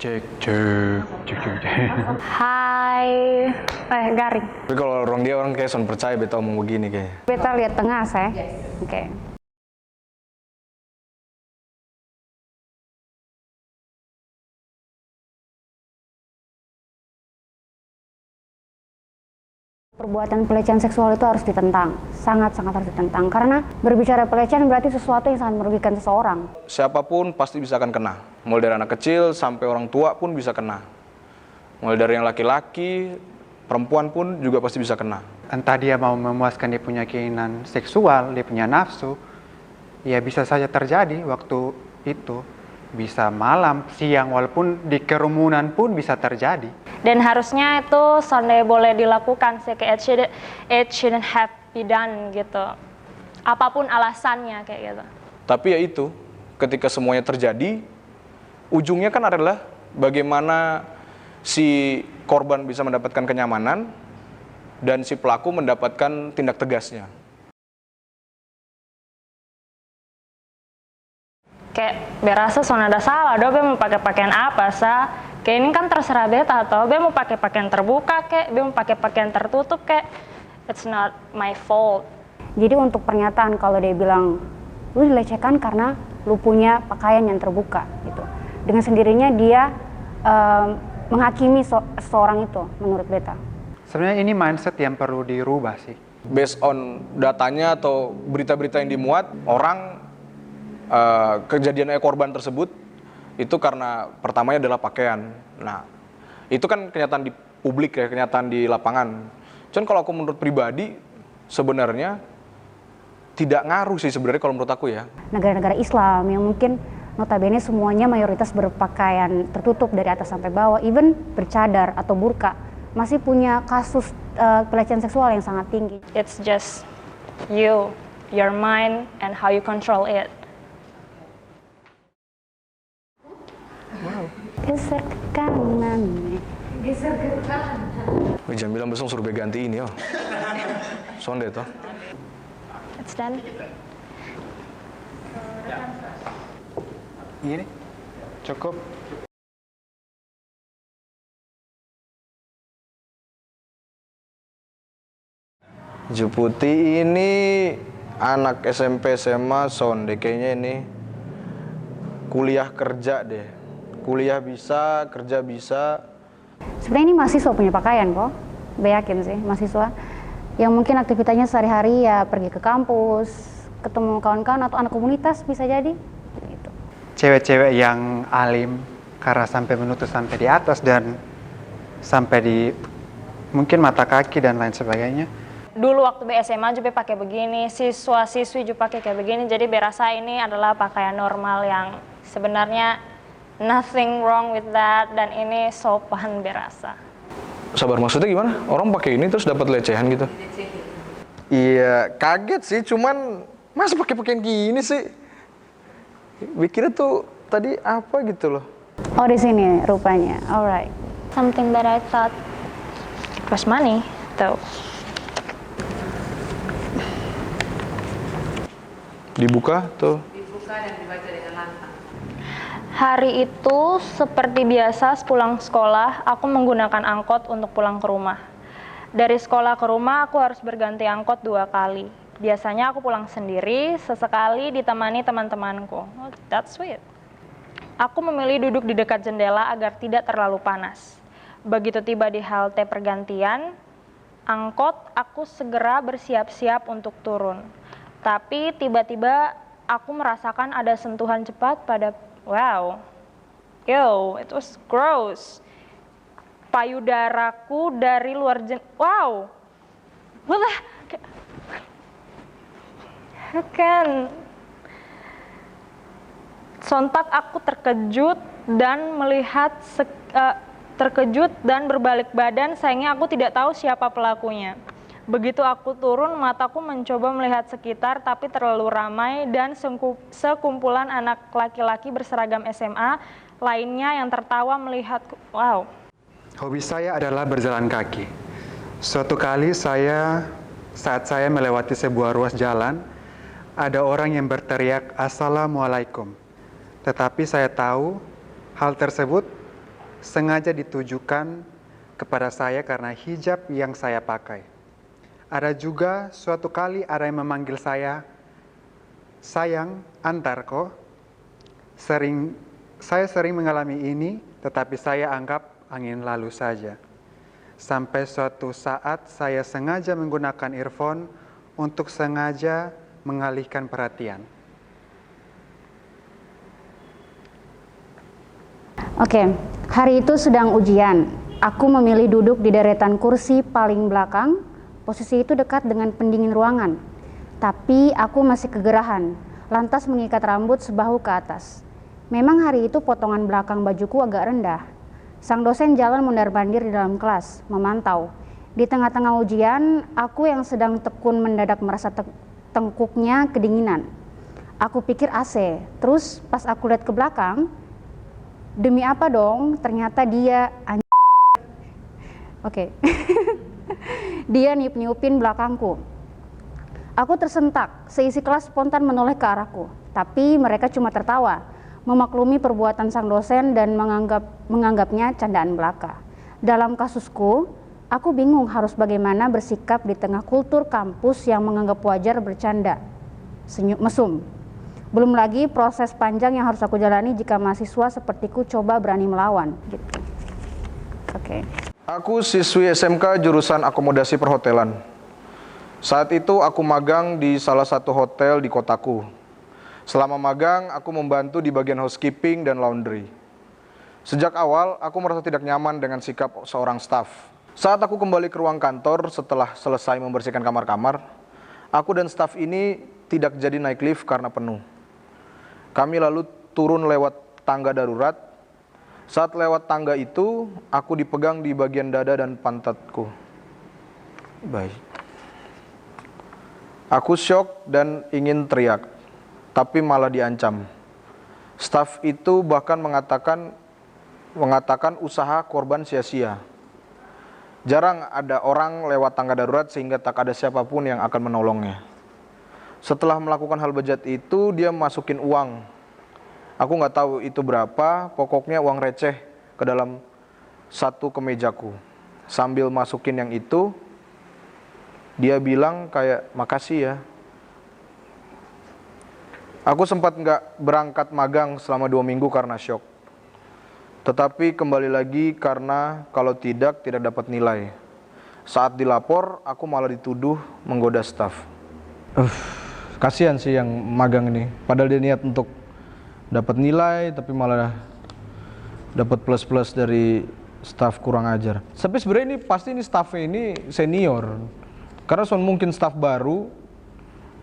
Cek, cek, cek, cek, cek. Hai, garing. Tapi kalau orang dia orang kayak son percaya beta ngomong begini kayaknya. Beta lihat tengah, saya. Oke. Perbuatan pelecehan seksual itu harus ditentang, sangat-sangat harus ditentang. Karena berbicara pelecehan berarti sesuatu yang sangat merugikan seseorang. Siapapun pasti bisa akan kena. Mulai dari anak kecil sampai orang tua pun bisa kena. Mulai dari yang laki-laki, perempuan pun juga pasti bisa kena. Entah dia mau memuaskan dia punya keinginan seksual, dia punya nafsu, ya bisa saja terjadi waktu itu. Bisa malam, siang, walaupun di kerumunan pun bisa terjadi. Dan harusnya itu sondai boleh dilakukan sih, kayak it shouldn't have been done gitu. Apapun alasannya kayak gitu. Tapi ya itu, ketika semuanya terjadi, ujungnya kan adalah bagaimana si korban bisa mendapatkan kenyamanan dan si pelaku mendapatkan tindak tegasnya. Kayak berasa son ada salah, be mau pakai pakaian apa sah? Kayak ini kan terserah beta atau be mau pakai pakaian terbuka kayak, be mau pakai pakaian tertutup kayak, it's not my fault. Jadi untuk pernyataan kalau dia bilang lu dilecehkan karena lu punya pakaian yang terbuka gitu. Dengan sendirinya dia menghakimi seseorang itu menurut beta. Sebenarnya ini mindset yang perlu dirubah sih. Based on datanya atau berita-berita yang dimuat, orang kejadian korban tersebut itu karena pertamanya adalah pakaian. Nah, itu kan kenyataan di publik ya, kenyataan di lapangan. Cuman kalau aku menurut pribadi sebenarnya tidak ngaruh sih sebenarnya kalau menurut aku ya. Negara-negara Islam yang mungkin notabene semuanya mayoritas berpakaian tertutup dari atas sampai bawah, even bercadar atau burka, masih punya kasus pelecehan seksual yang sangat tinggi. It's just you, your mind, and how you control it. Geser ke kanan. Jangan bilang besok suruh ganti ini oh. Sonde toh. It's done. Ini cukup. Juputi ini anak SMP SMA sonde kayaknya ini kuliah kerja deh. Kuliah bisa, kerja bisa. Sebenarnya ini mahasiswa punya pakaian kok. Gue yakin sih, mahasiswa yang mungkin aktivitasnya sehari-hari ya pergi ke kampus, ketemu kawan-kawan atau anak komunitas bisa jadi. Gitu. Cewek-cewek yang alim karena sampai menutup sampai di atas dan sampai di mungkin mata kaki dan lain sebagainya. Dulu waktu SMA juga pakai begini, siswa-siswi juga pakai kayak begini, jadi berasa ini adalah pakaian normal yang sebenarnya nothing wrong with that, dan ini sopan berasa. Sabar, maksudnya gimana? Orang pakai ini terus dapat lecehan gitu? Iya, kaget sih. Cuman masa pakai pakaian gini sih? Pikirnya tuh tadi apa gitu loh? Oh di sini rupanya, alright. Something that I thought it was money, though. Dibuka tuh. Hari itu seperti biasa sepulang sekolah, aku menggunakan angkot untuk pulang ke rumah. Dari sekolah ke rumah aku harus berganti angkot 2 kali. Biasanya aku pulang sendiri, sesekali ditemani teman-temanku. Oh, that's sweet. Aku memilih duduk di dekat jendela agar tidak terlalu panas. Begitu tiba di halte pergantian angkot, aku segera bersiap-siap untuk turun. Tapi tiba-tiba aku merasakan ada sentuhan cepat pada wow, yo, it was gross. Payudaraku dari luar wow, what the, kan. Sontak aku terkejut dan terkejut dan berbalik badan, sayangnya aku tidak tahu siapa pelakunya. Begitu aku turun, mataku mencoba melihat sekitar, tapi terlalu ramai dan sekumpulan anak laki-laki berseragam SMA lainnya yang tertawa melihatku. Wow. Hobi saya adalah berjalan kaki. Suatu kali saat saya melewati sebuah ruas jalan, ada orang yang berteriak "Assalamualaikum". Tetapi saya tahu hal tersebut sengaja ditujukan kepada saya karena hijab yang saya pakai. Ada juga suatu kali ada yang memanggil saya, "Sayang, antar kok." Saya sering mengalami ini, tetapi saya anggap angin lalu saja. Sampai suatu saat saya sengaja menggunakan earphone untuk sengaja mengalihkan perhatian. Oke, hari itu sedang ujian. Aku memilih duduk di deretan kursi paling belakang. Posisi itu dekat dengan pendingin ruangan. Tapi aku masih kegerahan, lantas mengikat rambut sebahu ke atas. Memang hari itu potongan belakang bajuku agak rendah. Sang dosen jalan mondar-mandir di dalam kelas, memantau. Di tengah-tengah ujian, aku yang sedang tekun mendadak merasa tengkuknya kedinginan. Aku pikir AC, terus pas aku lihat ke belakang, demi apa dong, ternyata dia Oke. Dia niup-niupin belakangku. Aku tersentak, seisi kelas spontan menoleh ke arahku. Tapi mereka cuma tertawa, memaklumi perbuatan sang dosen dan menganggapnya candaan belaka. Dalam kasusku, aku bingung harus bagaimana bersikap di tengah kultur kampus yang menganggap wajar bercanda, mesum. Belum lagi proses panjang yang harus aku jalani jika mahasiswa sepertiku coba berani melawan. Gitu. Oke. Aku siswi SMK jurusan akomodasi perhotelan. Saat itu aku magang di salah satu hotel di kotaku. Selama magang, aku membantu di bagian housekeeping dan laundry. Sejak awal, aku merasa tidak nyaman dengan sikap seorang staf. Saat aku kembali ke ruang kantor setelah selesai membersihkan kamar-kamar, aku dan staf ini tidak jadi naik lift karena penuh. Kami lalu turun lewat tangga darurat. Saat lewat tangga itu, aku dipegang di bagian dada dan pantatku. Baik. Aku syok dan ingin teriak, tapi malah diancam. Staf itu bahkan mengatakan usaha korban sia-sia. Jarang ada orang lewat tangga darurat sehingga tak ada siapapun yang akan menolongnya. Setelah melakukan hal bejat itu, dia masukin uang. Aku nggak tahu itu berapa, pokoknya uang receh ke dalam satu kemejaku. Sambil masukin yang itu, dia bilang kayak, "Makasih ya." Aku sempat nggak berangkat magang selama 2 minggu karena syok. Tetapi kembali lagi karena kalau tidak dapat nilai. Saat dilapor, aku malah dituduh menggoda staf. Kasihan sih yang magang ini. Padahal dia niat untuk dapat nilai, tapi malah dapat plus-plus dari staf kurang ajar. Tapi sebenarnya ini pasti stafnya ini senior. Karena mungkin staf baru,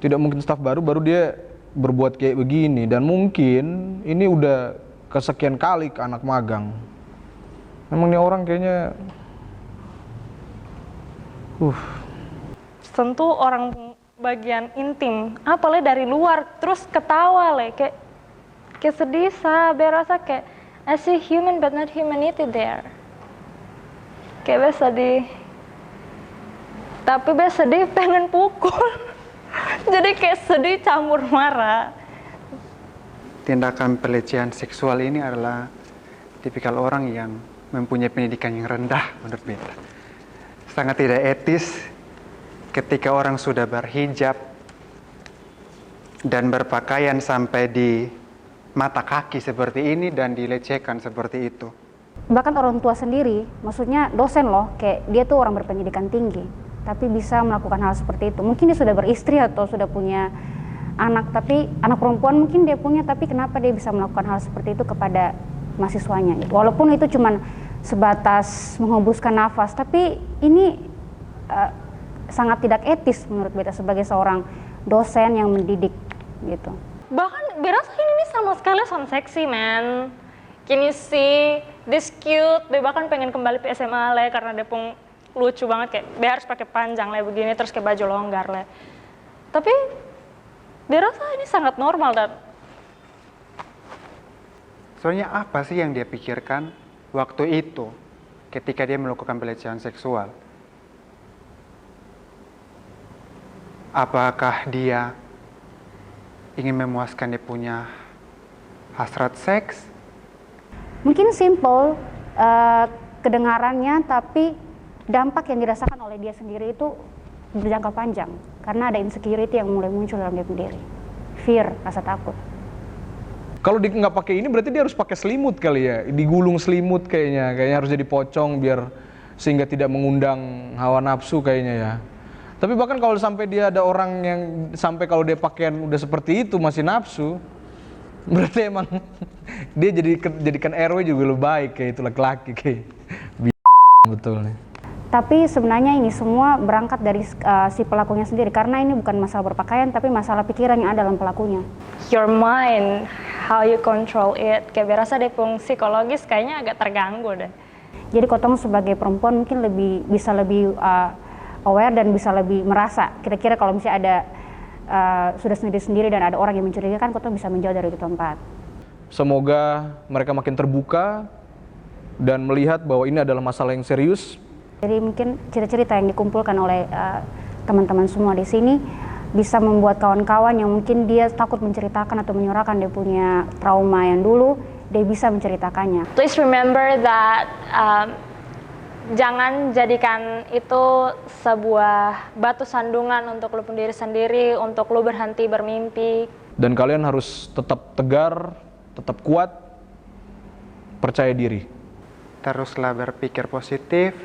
tidak mungkin staf baru dia berbuat kayak begini. Dan mungkin ini udah kesekian kali ke anak magang. Memang ini orang kayaknya Tentu orang bagian intim, apalagi dari luar, terus ketawa kayak sedih, berasa kayak I see human but not humanity there. Kayak sedih. Tapi sedih pengen pukul. Jadi kayak sedih campur marah. Tindakan pelecehan seksual ini adalah tipikal orang yang mempunyai pendidikan yang rendah menurut beta. Sangat tidak etis ketika orang sudah berhijab dan berpakaian sampai di mata kaki seperti ini dan dilecehkan seperti itu. Bahkan orang tua sendiri, maksudnya dosen loh, kayak dia tuh orang berpendidikan tinggi, tapi bisa melakukan hal seperti itu. Mungkin dia sudah beristri atau sudah punya anak, tapi anak perempuan mungkin dia punya, tapi kenapa dia bisa melakukan hal seperti itu kepada mahasiswanya gitu. Walaupun itu cuman sebatas menghembuskan nafas, tapi ini sangat tidak etis menurut beta sebagai seorang dosen yang mendidik gitu. Bahkan berasa ini sama sekali sound seksi, man. Can you see this cute? Be bahkan pengen kembali ke SMA le karena dia pun lucu banget, kayak be harus pakai panjang le begini terus kayak baju longgar le. Tapi berasa ini sangat normal dan soalnya apa sih yang dia pikirkan waktu itu ketika dia melakukan pelecehan seksual? Apakah dia ingin memuaskan dia punya hasrat seks? Mungkin simple, kedengarannya, tapi dampak yang dirasakan oleh dia sendiri itu berjangka panjang karena ada insecurity yang mulai muncul dalam dia sendiri, fear, rasa takut. Kalau dia nggak pakai ini berarti dia harus pakai selimut kali ya, digulung selimut kayaknya harus jadi pocong biar sehingga tidak mengundang hawa nafsu kayaknya ya. Tapi bahkan kalau sampai dia ada orang yang sampai kalau dia pakaian udah seperti itu masih nafsu, berarti emang dia jadikan RW juga lebih baik kayak itu laki-laki kayak betul nih. Tapi sebenarnya ini semua berangkat dari si pelakunya sendiri, karena ini bukan masalah berpakaian tapi masalah pikiran yang ada dalam pelakunya. Your mind, how you control it. Kayak berasa deh fungsi psikologis kayaknya agak terganggu deh. Jadi Kotong sebagai perempuan mungkin bisa lebih aware dan bisa lebih merasa. Kira-kira kalau misalnya ada sudah sendiri-sendiri dan ada orang yang mencurigakan, Kotong bisa menjauh dari itu tempat. Semoga mereka makin terbuka dan melihat bahwa ini adalah masalah yang serius. Jadi mungkin cerita-cerita yang dikumpulkan oleh teman-teman semua di sini bisa membuat kawan-kawan yang mungkin dia takut menceritakan atau menyuarakan dia punya trauma yang dulu, dia bisa menceritakannya. Please remember that jangan jadikan itu sebuah batu sandungan untuk lu diri sendiri, untuk lu berhenti bermimpi. Dan kalian harus tetap tegar, tetap kuat, percaya diri. Teruslah berpikir positif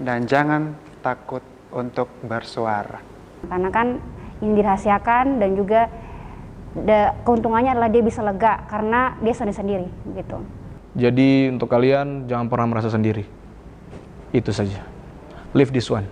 dan jangan takut untuk bersuara. Karena kan ini dirahasiakan dan juga keuntungannya adalah dia bisa lega karena dia sendiri gitu. Jadi untuk kalian jangan pernah merasa sendiri. Itu saja. Live this one.